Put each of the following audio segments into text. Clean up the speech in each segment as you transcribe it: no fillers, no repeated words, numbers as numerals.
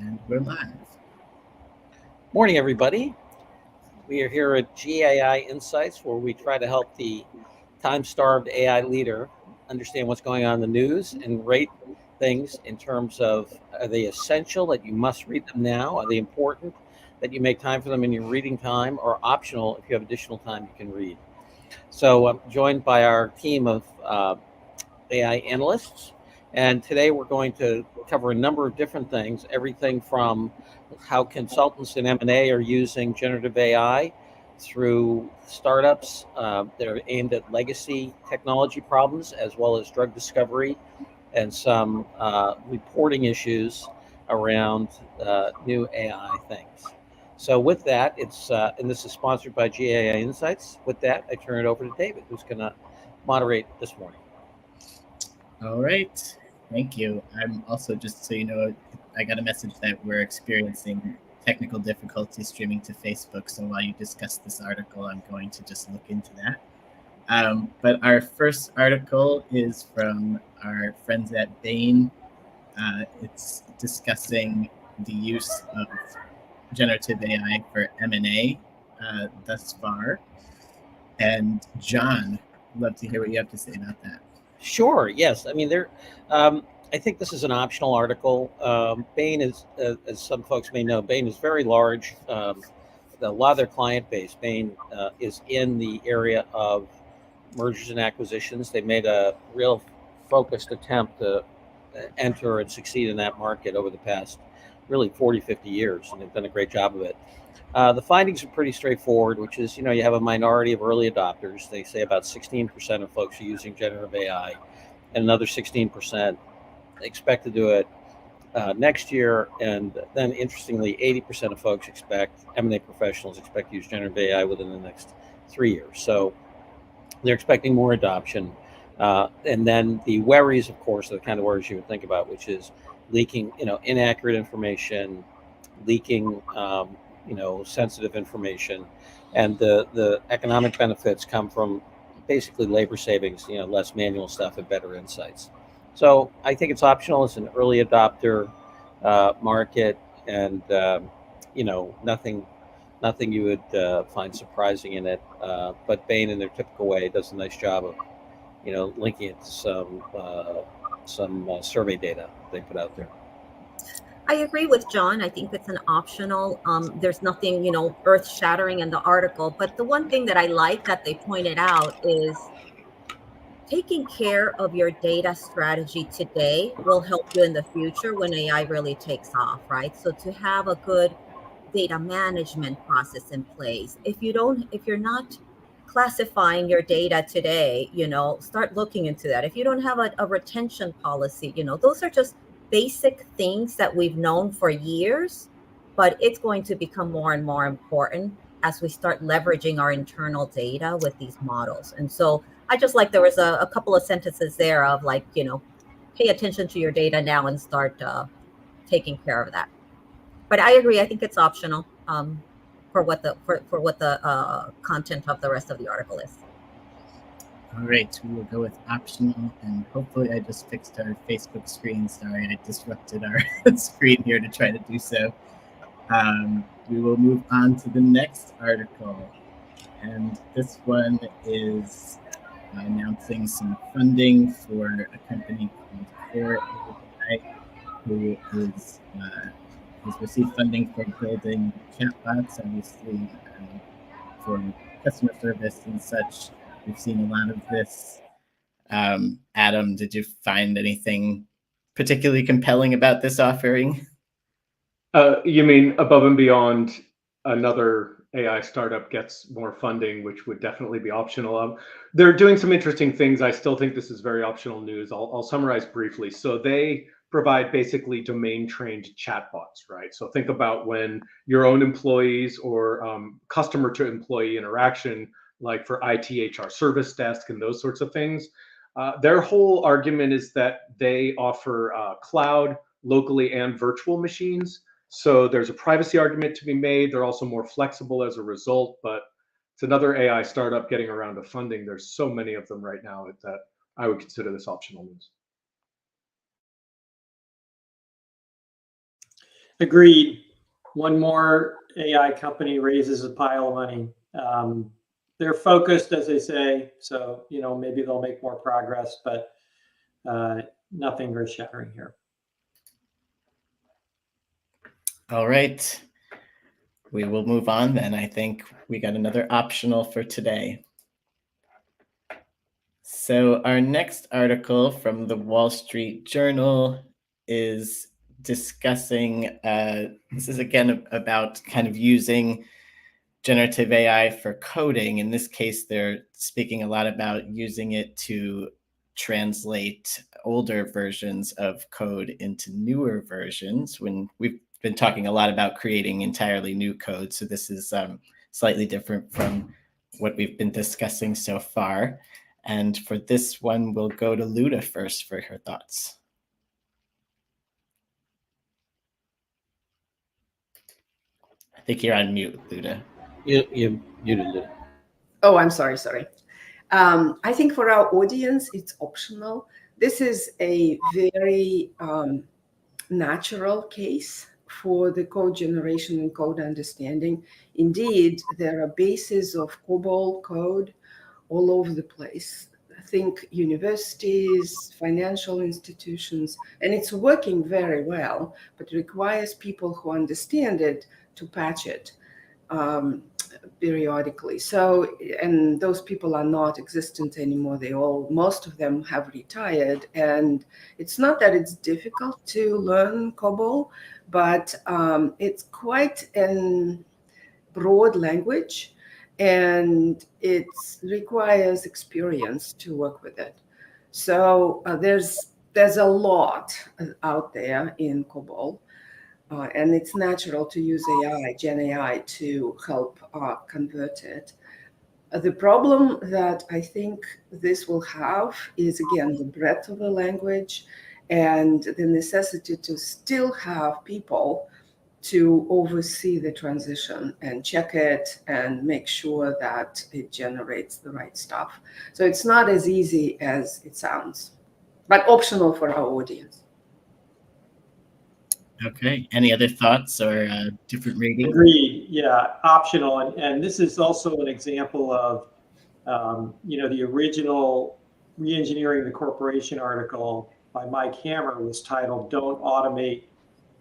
And we're live. Morning, everybody. We are here at GAI Insights, where we try to help the time-starved AI leader understand what's going on in the news and rate things in terms of, are they essential that you must read them now? Are they important that you make time for them in your reading time, or optional if you have additional time you can read? So I'm joined by our team of AI analysts. And today we're going to cover a number of different things, everything from how consultants in M&A are using generative AI through startups that are aimed at legacy technology problems, as well as drug discovery and some reporting issues around new AI things. So with that, and this is sponsored by GAI Insights. With that, I turn it over to David, who's going to moderate this morning. All right. Thank you. I'm also, just so you know, I got a message that we're experiencing technical difficulties streaming to Facebook. So while you discuss this article, I'm going to just look into that. But our first article is from our friends at Bain. It's discussing the use of generative AI for M&A thus far. And John, I'd love to hear what you have to say about that. Sure. Yes. I mean, I think this is an optional article. Bain is, as some folks may know, Bain is very large. A lot of their client base, Bain, is in the area of mergers and acquisitions. They made a real focused attempt to enter and succeed in that market over the past really 40, 50 years, and they've done a great job of it. The findings are pretty straightforward, which is, you have a minority of early adopters. They say about 16% of folks are using generative AI, and another 16% expect to do it next year. And then, interestingly, 80% of folks M&A professionals expect to use generative AI within the next 3 years. So they're expecting more adoption. And then the worries, of course, are the kind of worries you would think about, which is leaking, inaccurate information, leaking, sensitive information, and the economic benefits come from basically labor savings, less manual stuff and better insights. So I think it's optional. It's an early adopter market, and nothing you would find surprising in it. But Bain, in their typical way, does a nice job of linking it to some survey data they put out there. I agree with John. I think it's an optional. There's nothing, earth-shattering in the article. But the one thing that I like that they pointed out is taking care of your data strategy today will help you in the future when AI really takes off, right? So to have a good data management process in place. If you're not classifying your data today, start looking into that. If you don't have a retention policy, those are just basic things that we've known for years, but it's going to become more and more important as we start leveraging our internal data with these models. And so I just like, there was a couple of sentences there of like, pay attention to your data now and start taking care of that. But I agree. I think it's optional for what the content of the rest of the article is. All right, we will go with optional, and hopefully I just fixed our Facebook screen. Sorry, I disrupted our screen here to try to do so. We will move on to the next article, and this one is announcing some funding for a company called curate, who has received funding for building chatbots, obviously for customer service and such. We've seen a lot of this. Adam, did you find anything particularly compelling about this offering? You mean above and beyond another AI startup gets more funding, which would definitely be optional? They're doing some interesting things. I still think this is very optional news. I'll summarize briefly. So they provide basically domain-trained chatbots, right? So think about when your own employees or customer-to-employee interaction, like for IT, HR service desk, and those sorts of things. Their whole argument is that they offer cloud, locally, and virtual machines. So there's a privacy argument to be made. They're also more flexible as a result, but it's another AI startup getting around to funding. There's so many of them right now that I would consider this optional news. Agreed. One more AI company raises a pile of money. They're focused, as they say, so maybe they'll make more progress, but nothing earth-shattering here. All right. We will move on then. I think we got another optional for today. So our next article from the Wall Street Journal is discussing, this is again about kind of using generative AI for coding. In this case, they're speaking a lot about using it to translate older versions of code into newer versions, when we've been talking a lot about creating entirely new code. So this is slightly different from what we've been discussing so far. And for this one, we'll go to Luda first for her thoughts. I think you're on mute, Luda. You did it. Oh, I'm sorry. I think for our audience, it's optional. This is a very natural case for the code generation and code understanding. Indeed, there are bases of COBOL code all over the place. Think universities, financial institutions, and it's working very well, but requires people who understand it to patch it periodically. So, and those people are not existent anymore. Most of them have retired, and it's not that it's difficult to learn COBOL, but it's quite a broad language, and it requires experience to work with it. So there's a lot out there in COBOL. And it's natural to use AI, Gen AI, to help convert it. The problem that I think this will have is, again, the breadth of the language and the necessity to still have people to oversee the transition and check it and make sure that it generates the right stuff. So it's not as easy as it sounds, but optional for our audience. Okay. Any other thoughts or different reading? Agreed. Yeah, optional. And this is also an example of, the original Reengineering the Corporation article by Mike Hammer was titled "Don't Automate."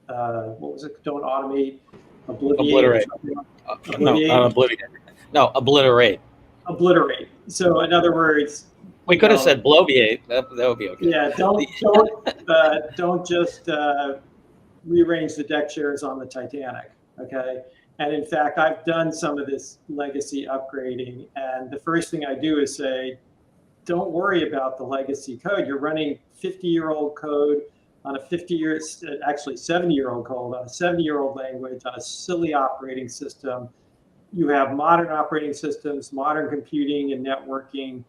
What was it? Don't automate, obliviate. Obliviate. No, obliterate. Obliterate. So in other words, we could have said bloviate. That would be okay. Yeah. Don't just rearrange the deck chairs on the Titanic. Okay. And in fact, I've done some of this legacy upgrading, and the first thing I do is say, don't worry about the legacy code. You're running 50-year-old code on a 70-year-old code on a 70-year-old language on a silly operating system. You have modern operating systems, modern computing and networking.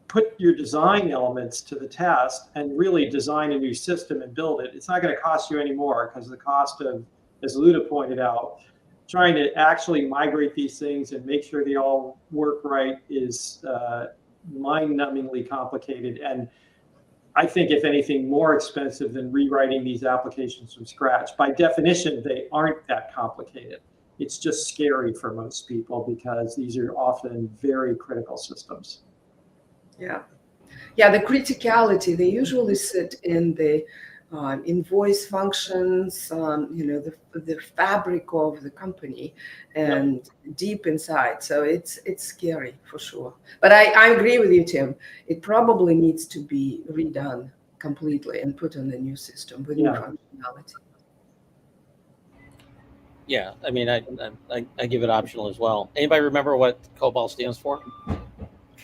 Put your design elements to the test and really design a new system and build it. It's not going to cost you any more, because the cost of, as Luda pointed out, trying to actually migrate these things and make sure they all work right is mind-numbingly complicated. And I think, if anything, more expensive than rewriting these applications from scratch. By definition, they aren't that complicated. It's just scary for most people because these are often very critical systems. Yeah, the criticality, they usually sit in the invoice functions, the fabric of the company, and deep inside. So it's scary for sure. But I agree with you, Tim. It probably needs to be redone completely and put on a new system with new functionality. Yeah, I mean, I give it optional as well. Anybody remember what COBOL stands for?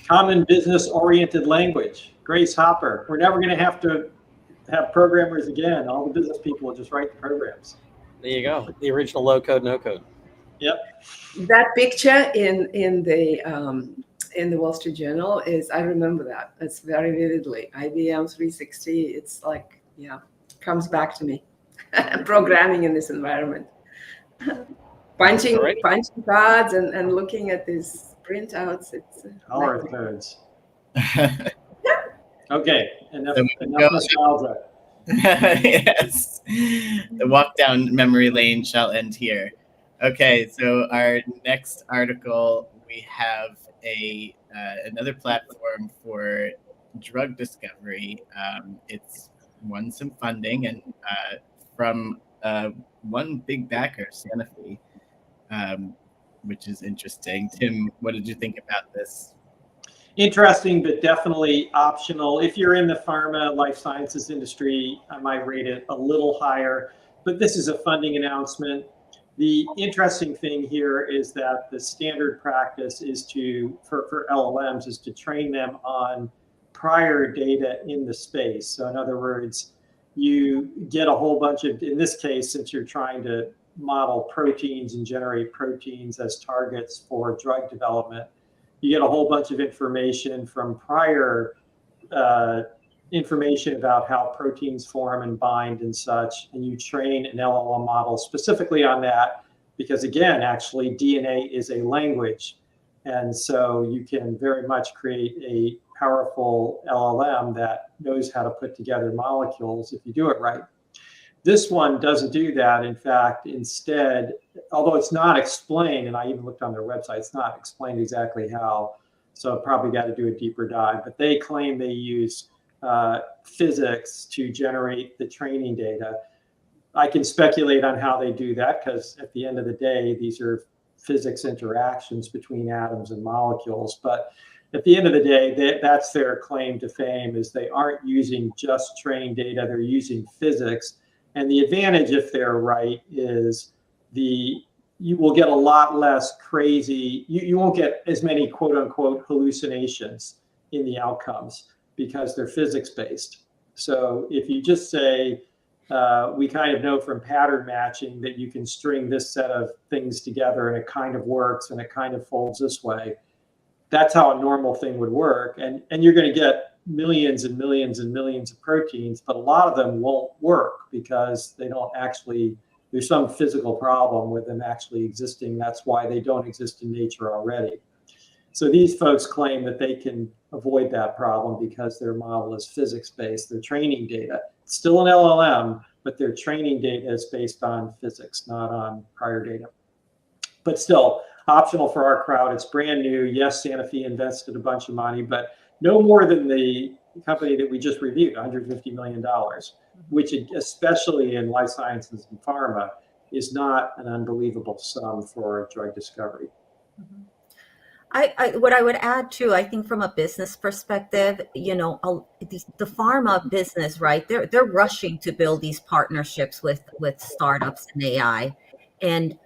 Common business-oriented language. Grace Hopper. We're never going to have programmers again. All the business people will just write the programs. There you go. The original low code, no code. Yep. That picture in the Wall Street Journal I remember that. That's very vividly. IBM 360. It's like, comes back to me. Programming in this environment. Punching cards and looking at these printouts. It's our codes. Okay, enough nostalgia. Yes, the walk down memory lane shall end here. Okay, so our next article, we have another platform for drug discovery. It's won some funding and from one big backer, Sanofi, which is interesting. Tim, what did you think about this? Interesting, but definitely optional. If you're in the pharma life sciences industry, I might rate it a little higher, but this is a funding announcement. The interesting thing here is that the standard practice is for LLMs is to train them on prior data in the space. So in other words, you get a whole bunch of, in this case, since you're trying to model proteins and generate proteins as targets for drug development, you get a whole bunch of information from prior information about how proteins form and bind and such, and you train an LLM model specifically on that because, again, actually DNA is a language. And so you can very much create a powerful LLM that knows how to put together molecules if you do it right. This one doesn't do that. In fact, instead, although it's not explained, and I even looked on their website, it's not explained exactly how, so I've probably got to do a deeper dive, but they claim they use physics to generate the training data. I can speculate on how they do that because at the end of the day, these are physics interactions between atoms and molecules. But at the end of the day, that's their claim to fame, is they aren't using just trained data, they're using physics. And the advantage, if they're right, is you will get a lot less crazy, you won't get as many quote unquote hallucinations in the outcomes because they're physics based. So if you just say, we kind of know from pattern matching that you can string this set of things together and it kind of works and it kind of folds this way, that's how a normal thing would work. And you're going to get millions and millions and millions of proteins, but a lot of them won't work because they don't actually, there's some physical problem with them actually existing. That's why they don't exist in nature already. So these folks claim that they can avoid that problem because their model is physics-based. Their training data, it's still an LLM, but their training data is based on physics, not on prior data. But still, optional for our crowd. It's brand new. Yes, Sanofi invested a bunch of money, but no more than the company that we just reviewed, $150 million, which especially in life sciences and pharma is not an unbelievable sum for drug discovery. What I would add too, I think from a business perspective, the pharma business, right? They're rushing to build these partnerships with startups and AI, and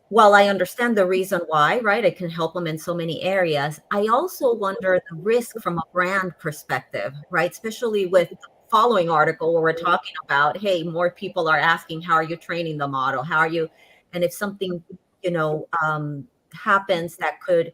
while I understand the reason why, right, it can help them in so many areas, I also wonder the risk from a brand perspective, right? Especially with the following article where we're talking about, hey, more people are asking, how are you training the model? How are you? And if something, happens that could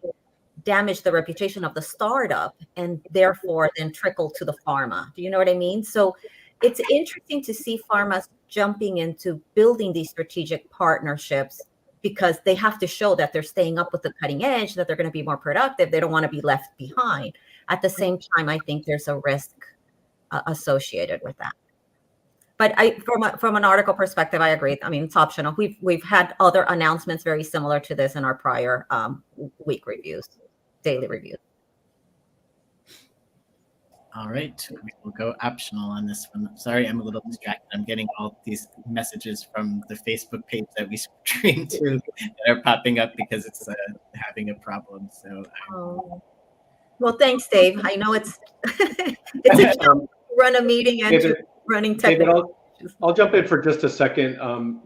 damage the reputation of the startup and therefore then trickle to the pharma. Do you know what I mean? So it's interesting to see pharmas jumping into building these strategic partnerships because they have to show that they're staying up with the cutting edge, that they're going to be more productive. They don't want to be left behind. At the same time, I think there's a risk associated with that. But from an article perspective, I agree. I mean, it's optional. We've had other announcements very similar to this in our prior week reviews, daily reviews. All right, we will go optional on this one. Sorry, I'm a little distracted. I'm getting all these messages from the Facebook page that we stream to that are popping up because it's having a problem. So, well, thanks, Dave. I know it's it's a challenge to run a meeting and David, running technical. David, I'll jump in for just a second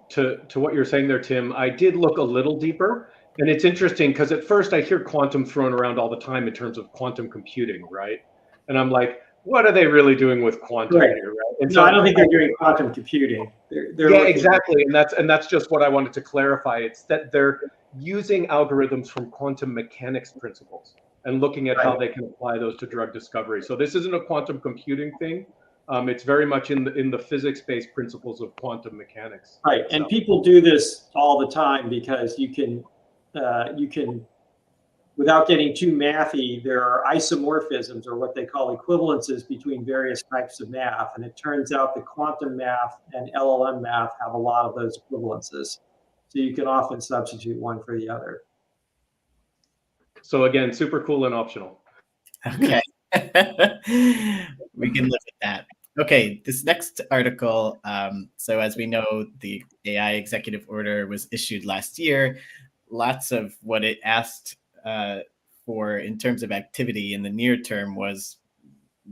to what you're saying there, Tim. I did look a little deeper, and it's interesting because at first I hear quantum thrown around all the time in terms of quantum computing, right? And I'm like, what are they really doing with quantum here? Right? And no, I don't think they're doing quantum computing. They're exactly, and that's just what I wanted to clarify. It's that they're using algorithms from quantum mechanics principles and looking at how they can apply those to drug discovery. So this isn't a quantum computing thing. It's very much in the physics-based principles of quantum mechanics. Right, and people do this all the time because you can without getting too mathy, there are isomorphisms, or what they call equivalences, between various types of math. And it turns out that quantum math and LLM math have a lot of those equivalences. So you can often substitute one for the other. So again, super cool and optional. Okay. We can live with that. Okay, this next article. So as we know, the AI executive order was issued last year. Lots of what it asked for in terms of activity in the near term was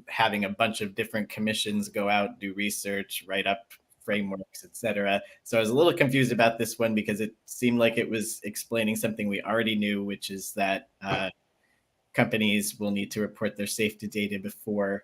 having a bunch of different commissions go out, do research, write up frameworks, etc. So I was a little confused about this one because it seemed like it was explaining something we already knew, which is that companies will need to report their safety data before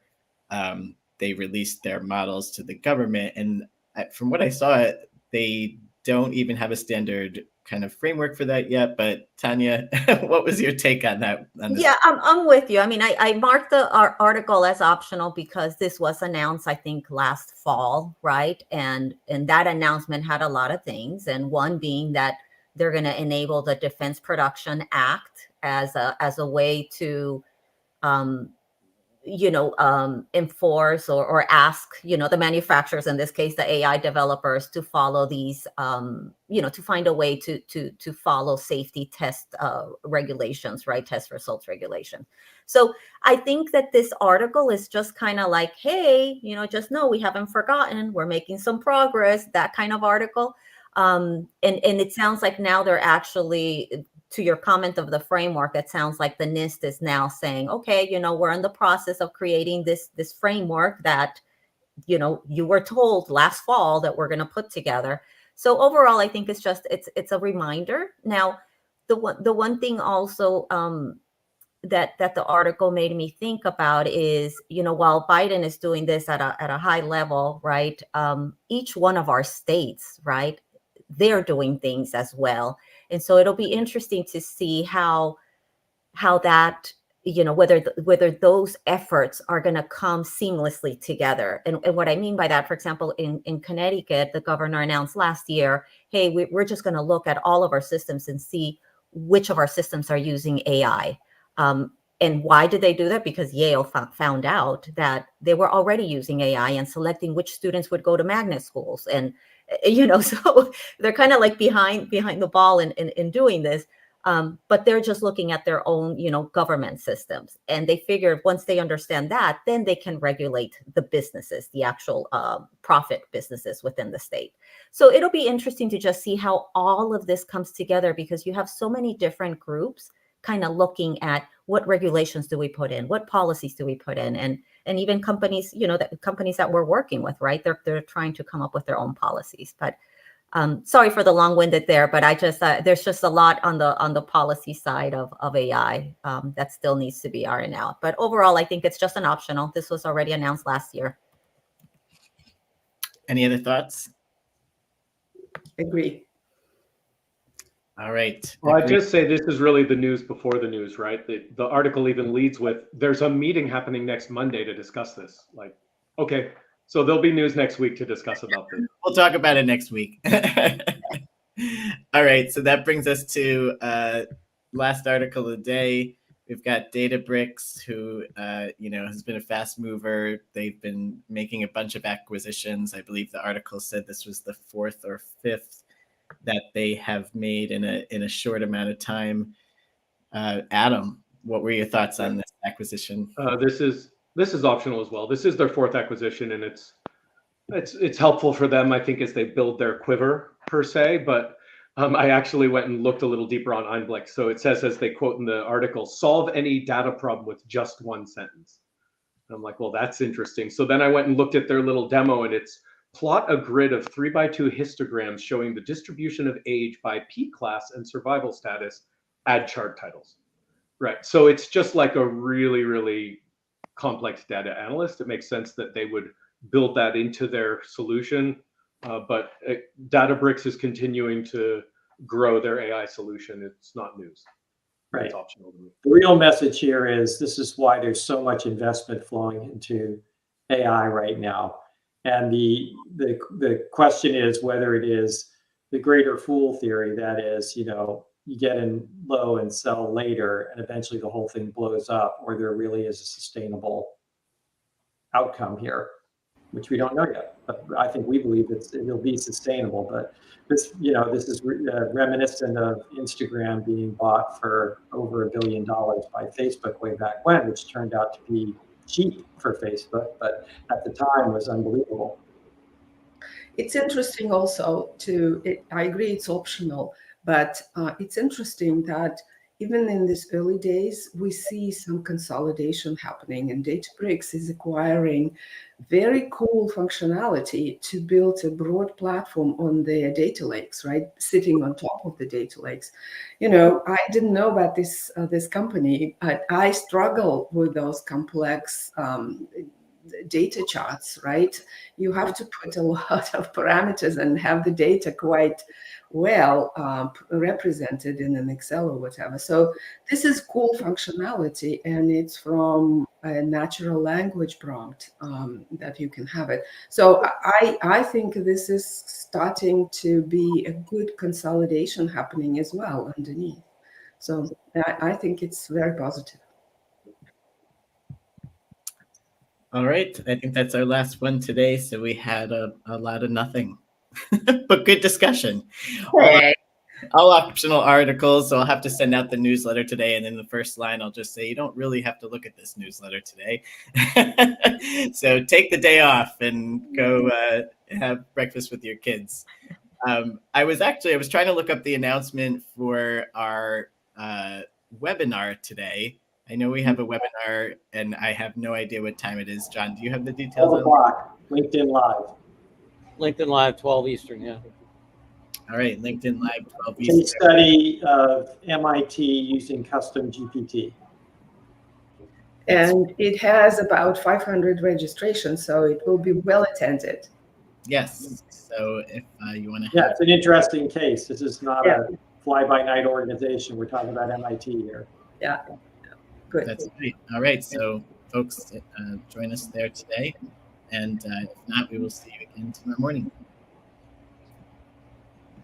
they release their models to the government. And from what I saw, they don't even have a standard kind of framework for that yet. But Tanya, what was your take on that? Yeah, I'm with you. I mean, I marked the article as optional because this was announced, I think, last fall, right? And that announcement had a lot of things, and one being that they're going to enable the Defense Production Act as a way to enforce or ask, the manufacturers, in this case, the AI developers, to follow these, to find a way to follow safety test regulations, right? Test results regulation. So I think that this article is just kind of like, hey, just know we haven't forgotten, we're making some progress, that kind of article. And it sounds like now they're actually, to your comment of the framework, it sounds like the NIST is now saying, okay, we're in the process of creating this framework that, you were told last fall that we're going to put together. So overall, I think it's a reminder. Now, the one thing also that the article made me think about is, while Biden is doing this at a high level, right? Each one of our states, right, they're doing things as well. And so it'll be interesting to see how that, whether those efforts are going to come seamlessly together. And what I mean by that, for example, in Connecticut, the governor announced last year, hey, we're just going to look at all of our systems and see which of our systems are using AI. And why did they do that? Because Yale found out that they were already using AI and selecting which students would go to magnet schools. And, so they're kind of like behind the ball in doing this. But they're just looking at their own, government systems. And they figure once they understand that, then they can regulate the businesses, the actual profit businesses within the state. So it'll be interesting to just see how all of this comes together, because you have so many different groups kind of looking at what regulations do we put in, what policies do we put in, and even companies, companies that we're working with, right? They're trying to come up with their own policies. But sorry for the long-winded there, but I just there's just a lot on the policy side of AI that still needs to be ironed out. But overall, I think it's just an optional. This was already announced last year. Any other thoughts? Agree. All right. Well, I just say this is really the news before the news, right? The article even leads with, there's a meeting happening next Monday to discuss this. Like, okay, so there'll be news next week to discuss about this. We'll talk about it next week. All right, so that brings us to last article of the day. We've got Databricks, who has been a fast mover. They've been making a bunch of acquisitions. I believe the article said this was the fourth or fifth that they have made in a short amount of time. Adam, what were your thoughts on this acquisition? This is optional as well. This is their fourth acquisition, and it's helpful for them, I think, as they build their quiver per se. But I actually went and looked a little deeper on Einblick. So it says, as they quote in the article, solve any data problem with just one sentence. And I'm like, well, that's interesting. So then I went and looked at their little demo, and it's plot a grid of 3x2 histograms showing the distribution of age by P class and survival status, add chart titles. Right. So it's just like a really, really complex data analyst. It makes sense that they would build that into their solution. But Databricks is continuing to grow their AI solution. It's not news. Right. It's optional to me. The real message here is this is why there's so much investment flowing into AI right now. And the question is whether it is the greater fool theory, that is, you get in low and sell later, and eventually the whole thing blows up, or there really is a sustainable outcome here, which we don't know yet. But I think we believe it'll be sustainable. But this, this is reminiscent of Instagram being bought for over $1 billion by Facebook way back when, which turned out to be cheap for Facebook, but at the time was unbelievable. It's interesting also I agree it's optional, but it's interesting that even in these early days, we see some consolidation happening, and Databricks is acquiring very cool functionality to build a broad platform on their data lakes, right? Sitting on top of the data lakes. I didn't know about this company, but I struggle with those complex data charts, right? You have to put a lot of parameters and have the data quite well represented in an Excel or whatever. So this is cool functionality, and it's from a natural language prompt that you can have it. So I think this is starting to be a good consolidation happening as well underneath. So I think it's very positive. All right, I think that's our last one today. So we had a lot of nothing, but good discussion. Hey. All optional articles. So I'll have to send out the newsletter today. And in the first line, I'll just say, you don't really have to look at this newsletter today. So take the day off and go have breakfast with your kids. I was trying to look up the announcement for our webinar today. I know we have a webinar, and I have no idea what time it is. John, do you have the details? 12 o'clock, LinkedIn Live. LinkedIn Live, 12 Eastern, yeah. All right, LinkedIn Live, 12 Case Eastern. study of MIT using custom GPT. And it has about 500 registrations, so it will be well attended. Yes. So if you want to Yeah, it's an interesting case. This is not a fly-by-night organization. We're talking about MIT here. Yeah. Good. That's great. All right. So folks, join us there today. And if not, we will see you again tomorrow morning.